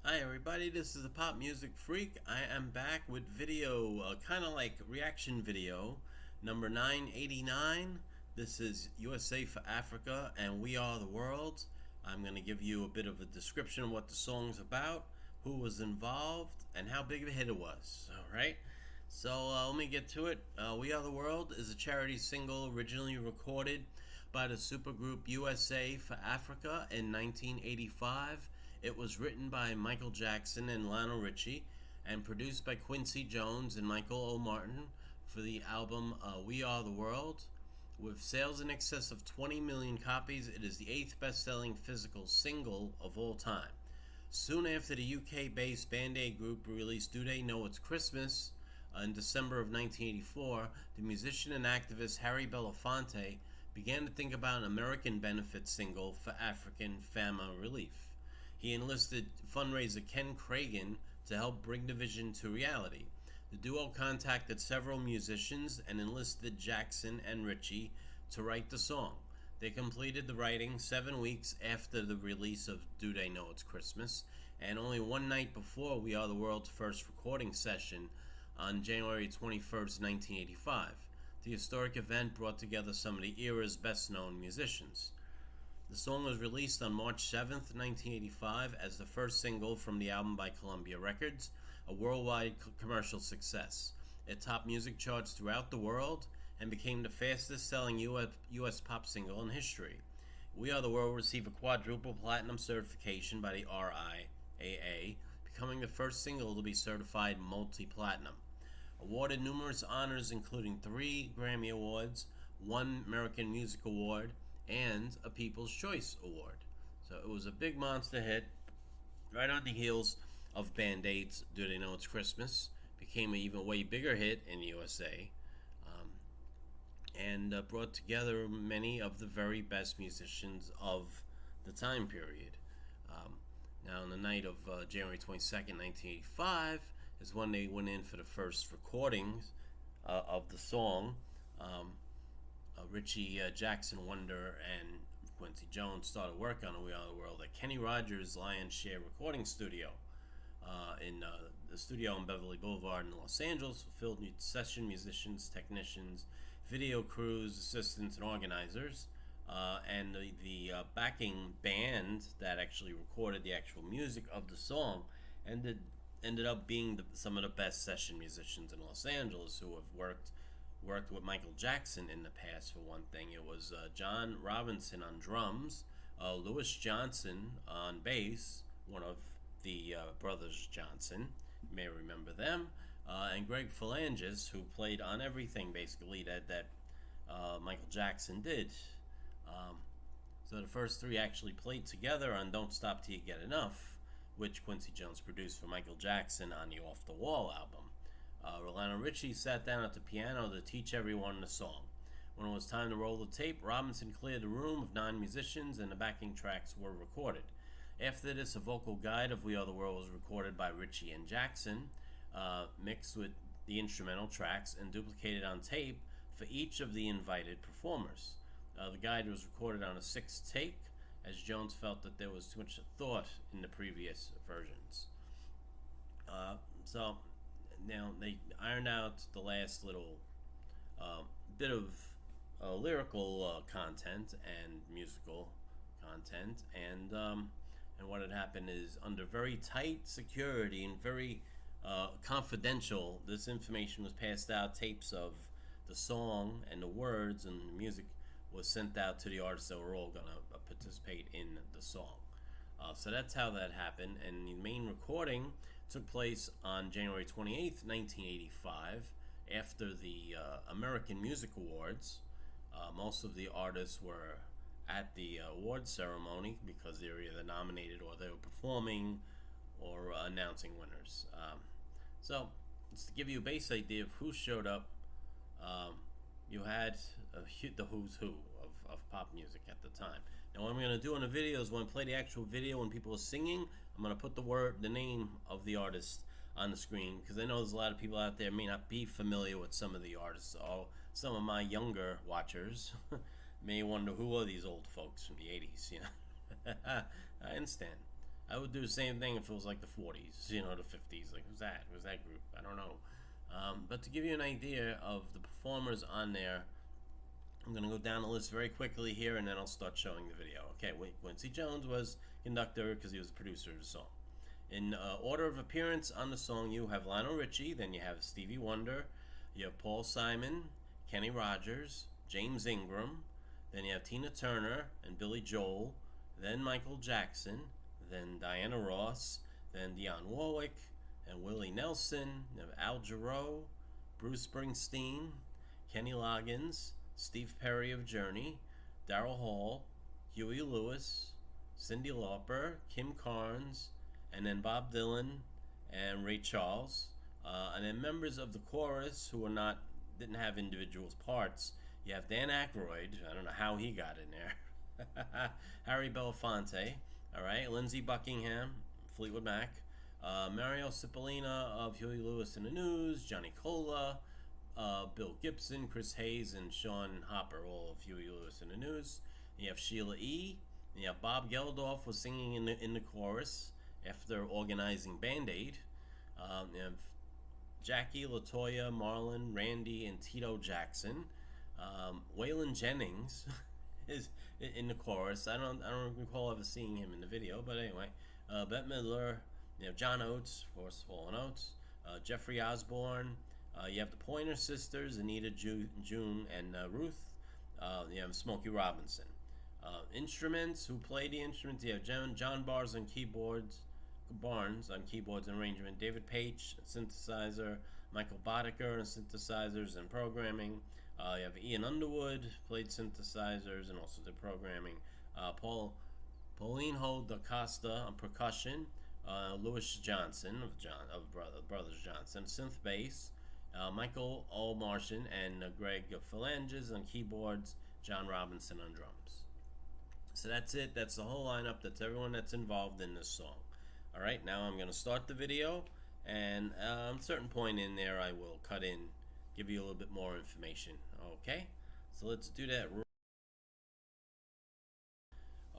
Hi everybody, this is the Pop Music Freak. I am back with video, kind of like reaction video, number 989. This is USA for Africa and We Are the World. I'm going to give you a bit of a description of what the song's about, who was involved, and how big of a hit it was. Alright, so let me get to it. We Are the World is a charity single originally recorded by the supergroup USA for Africa in 1985. It was written by Michael Jackson and Lionel Richie and produced by Quincy Jones and Michael O. Martin for the album We Are the World. With sales in excess of 20 million copies, it is the 8th best-selling physical single of all time. Soon after the UK-based Band Aid group released Do They Know It's Christmas in December of 1984, the musician and activist Harry Belafonte began to think about an American benefit single for African famine relief. He enlisted fundraiser Ken Cragen to help bring the vision to reality. The duo contacted several musicians and enlisted Jackson and Richie to write the song. They completed the writing 7 weeks after the release of Do They Know It's Christmas, and only one night before We Are the World's first recording session on January 21st, 1985. The historic event brought together some of the era's best-known musicians. The song was released on March 7th, 1985 as the first single from the album by Columbia Records, a worldwide commercial success. It topped music charts throughout the world and became the fastest-selling U.S. pop single in history. We Are the World received a quadruple platinum certification by the RIAA, becoming the first single to be certified multi-platinum. Awarded numerous honors including 3 Grammy Awards, 1 American Music Award, and a People's Choice Award. So it was a big monster hit, right on the heels of Band Aid's Do They Know It's Christmas. Became an even way bigger hit in the USA, and brought together many of the very best musicians of the time period. Now on the night of January 22nd, 1985 is when they went in for the first recordings of the song. Richie, Jackson, Wonder, and Quincy Jones started work on We Are the World at Kenny Rogers' Lion's Share recording studio in the studio on Beverly Boulevard in Los Angeles, filled with session musicians, technicians, video crews, assistants, and organizers. And the backing band that actually recorded the actual music of the song ended up being some of the best session musicians in Los Angeles who have worked with Michael Jackson in the past. For one thing, it was John Robinson on drums, Louis Johnson on bass, one of the brothers Johnson, you may remember them, and Greg Phalanges, who played on everything basically that Michael Jackson did. So the first 3 actually played together on Don't Stop Till You Get Enough, which Quincy Jones produced for Michael Jackson on the Off the Wall album. Lionel Richie sat down at the piano to teach everyone the song. When it was time to roll the tape, Robinson cleared the room of 9 musicians and the backing tracks were recorded. After this, a vocal guide of We Are the World was recorded by Richie and Jackson, mixed with the instrumental tracks and duplicated on tape for each of the invited performers. The guide was recorded on a 6th take, as Jones felt that there was too much thought in the previous versions. So now they ironed out the last little bit of lyrical content and musical content, and what had happened is, under very tight security and very confidential, this information was passed out. Tapes of the song and the words and the music was sent out to the artists that were all going to participate in the song. So that's how that happened, and the main recording took place on January 28th, 1985, after the American Music Awards. Most of the artists were at the award ceremony because they were either nominated or they were performing or announcing winners. So, just to give you a base idea of who showed up, you had the who's who of pop music at the time. Now, what I'm going to do in the video is when I play the actual video when people are singing, I'm going to put the name of the artist on the screen, because I know there's a lot of people out there may not be familiar with some of the artists. So some of my younger watchers may wonder, who are these old folks from the 80s, you know? I understand. I would do the same thing if it was like the 40s, you know, the 50s. Like, who's that? Who's that group? I don't know. But to give you an idea of the performers on there, I'm going to go down the list very quickly here, and then I'll start showing the video. Okay, Quincy Jones was conductor because he was the producer of the song. In order of appearance on the song, you have Lionel Richie, then you have Stevie Wonder, you have Paul Simon, Kenny Rogers, James Ingram, then you have Tina Turner and Billy Joel, then Michael Jackson, then Diana Ross, then Dionne Warwick, and Willie Nelson, you have Al Jarreau, Bruce Springsteen, Kenny Loggins, Steve Perry of Journey, Daryl Hall, Huey Lewis, Cyndi Lauper, Kim Carnes, and then Bob Dylan and Ray Charles, and then members of the chorus who didn't have individual parts. You have Dan Aykroyd. I don't know how he got in there. Harry Belafonte. All right, Lindsey Buckingham, Fleetwood Mac, Mario Cipollina of Huey Lewis and the News, Johnny Cola, Bill Gibson, Chris Hayes, and Sean Hopper, all of Huey Lewis and the News. You have Sheila E. You have Bob Geldof was singing in the chorus after organizing Band Aid. You have Jackie, LaToya, Marlon, Randy, and Tito Jackson. Waylon Jennings is in the chorus. I don't recall ever seeing him in the video, but anyway. Bette Midler, you have John Oates, of course, Fallen Oates, Jeffrey Osborne. You have the Pointer Sisters, Anita, June, and Ruth. You have Smokey Robinson. Instruments, who play the instruments, you have John Barnes on keyboards and arrangement, David Page, synthesizer, Michael Boddicker on synthesizers and programming. You have Ian Underwood, played synthesizers and also did programming. Paulinho da Costa on percussion. Louis Johnson of Brothers Johnson, synth bass. Michael O. Martian and Greg Phalanges on keyboards. John Robinson on drums. So that's it. That's the whole lineup. That's everyone that's involved in this song. Alright, now I'm going to start the video, and at a certain point in there I will cut in, give you a little bit more information. Okay, so let's do that.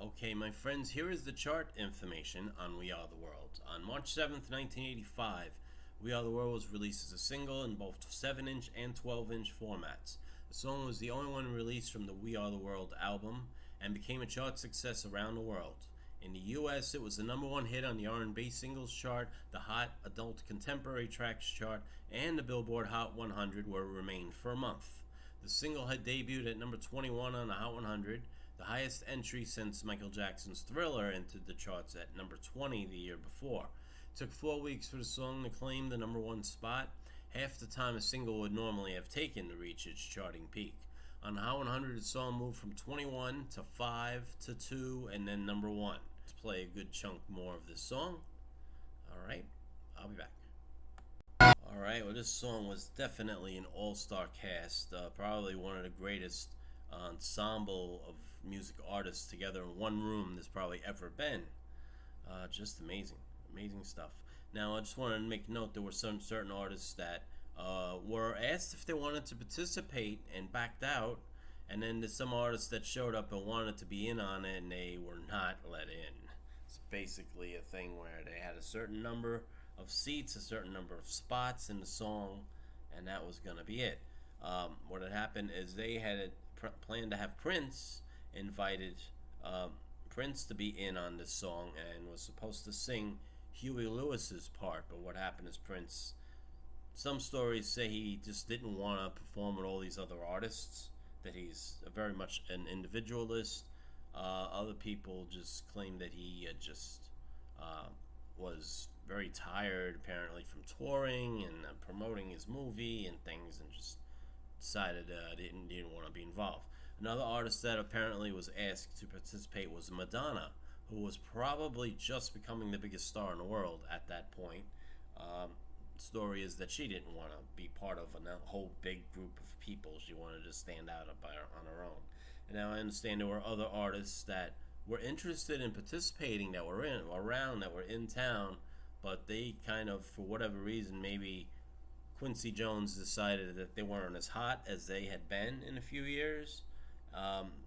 Okay, my friends, here is the chart information on We Are the World. On March 7th, 1985, We Are the World was released as a single in both 7-inch and 12-inch formats. The song was the only one released from the We Are the World album and became a chart success around the world. In the US, it was the #1 hit on the R&B singles chart, the Hot Adult Contemporary Tracks chart, and the Billboard Hot 100, where it remained for a month. The single had debuted at number 21 on the Hot 100, the highest entry since Michael Jackson's Thriller entered the charts at number 20 the year before. It took 4 weeks for the song to claim the #1 spot, half the time a single would normally have taken to reach its charting peak. On the Hot 100, the song moved from 21 to 5 to 2 and then #1. Let's play a good chunk more of this song. Alright, I'll be back. Alright, well, this song was definitely an all-star cast, probably one of the greatest ensemble of music artists together in one room there's probably ever been. Just amazing stuff. Now, I just wanted to make note there were some certain artists that were asked if they wanted to participate and backed out, and then there's some artists that showed up and wanted to be in on it and they were not let in. It's basically a thing where they had a certain number of seats, a certain number of spots in the song, and that was going to be it. What had happened is they had planned to have Prince invited Prince to be in on this song and was supposed to sing Huey Lewis's part, but what happened is Prince, some stories say he just didn't want to perform with all these other artists, that he's very much an individualist. Other people just claim that he just was very tired apparently from touring and promoting his movie and things, and just decided didn't want to be involved. Another artist that apparently was asked to participate was Madonna, who was probably just becoming the biggest star in the world at that point. The story is that she didn't want to be part of a whole big group of people. She wanted to stand out on her own. And now I understand there were other artists that were interested in participating, that were in town, but they kind of, for whatever reason, maybe Quincy Jones decided that they weren't as hot as they had been in a few years,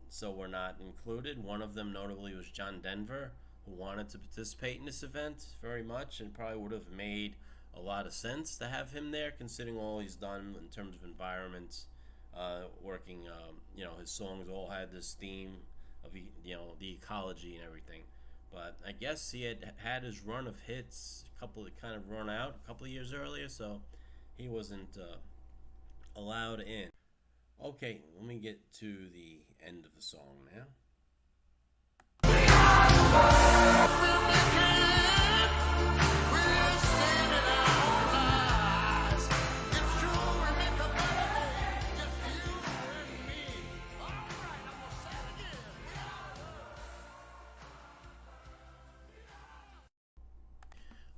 so were not included. One of them notably was John Denver, who wanted to participate in this event very much, and probably would have made a lot of sense to have him there, considering all he's done in terms of environments, working. His songs all had this theme of the ecology and everything. But I guess he had his run of hits, a couple that kind of run out a couple of years earlier, so he wasn't allowed in. Okay, let me get to the end of the song now.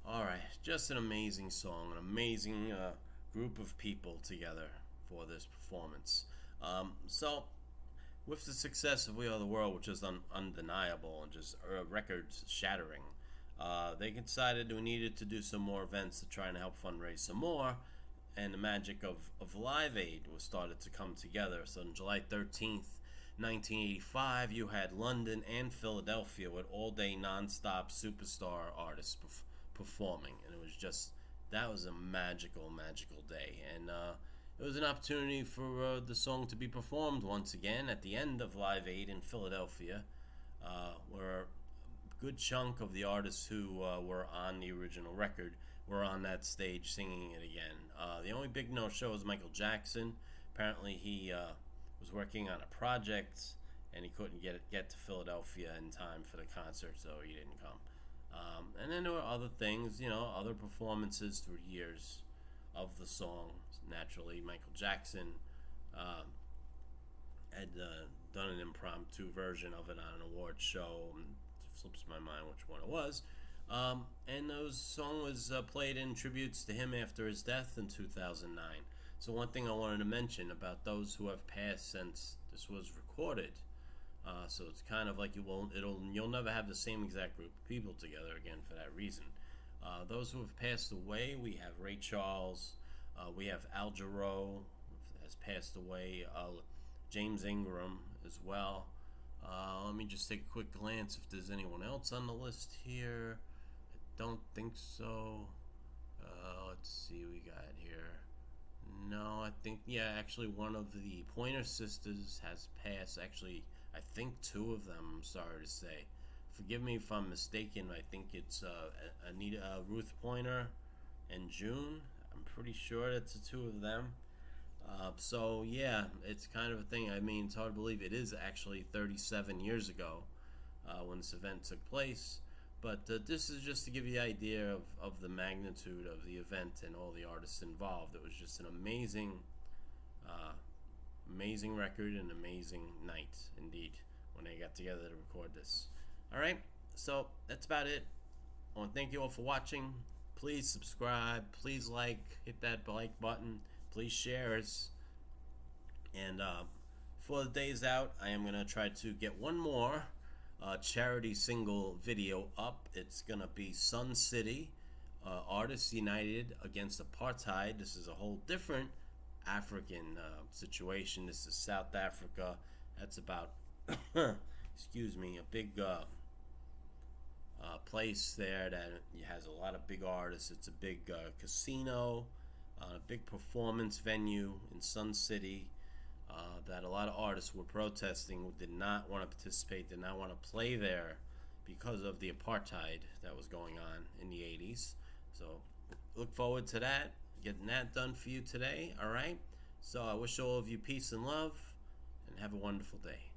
Alright, just an amazing song, an amazing group of people together for this performance. So, with the success of We Are the World, which is undeniable and just record-shattering, they decided we needed to do some more events to try and help fundraise some more, and the magic of Live Aid was started to come together. So on July 13th, 1985, you had London and Philadelphia with all-day non-stop superstar artists performing, and that was a magical day, and it was an opportunity for the song to be performed once again at the end of Live Aid in Philadelphia, where a good chunk of the artists who were on the original record were on that stage singing it again. The only big no-show was Michael Jackson. Apparently he was working on a project and he couldn't get to Philadelphia in time for the concert, so he didn't come. And then there were other things, other performances through years of the song. Naturally, Michael Jackson had done an impromptu version of it on an award show. It slips my mind which one it was. And the song was played in tributes to him after his death in 2009. So one thing I wanted to mention about those who have passed since this was recorded. So it's kind of like you'll never have the same exact group of people together again for that reason. Those who have passed away, we have Ray Charles, we have Al Jarreau has passed away, James Ingram as well. Let me just take a quick glance if there's anyone else on the list here. I don't think so. Let's see what we got here. No, I think, actually one of the Pointer Sisters has passed. Actually, I think two of them, I'm sorry to say. Forgive me if I'm mistaken. I think it's Ruth Pointer and June. I'm pretty sure that's the two of them. So yeah, it's kind of a thing. I mean, it's hard to believe it is actually 37 years ago when this event took place. But this is just to give you the idea of the magnitude of the event and all the artists involved. It was just an amazing record and amazing night indeed when they got together to record this. Alright, so that's about it. I want to thank you all for watching. Please subscribe, please hit that like button, please share us. And before the day's out, I am going to try to get one more charity single video up. It's going to be Sun City, Artists United Against Apartheid. This is a whole different African situation. This is South Africa. That's about, excuse me, a big place there that has a lot of big artists. It's a big casino, a big performance venue in Sun City that a lot of artists were protesting, did not want to participate, did not want to play there because of the apartheid that was going on in the 80s. So look forward to that, getting that done for you today. Alright, so I wish all of you peace and love, and have a wonderful day.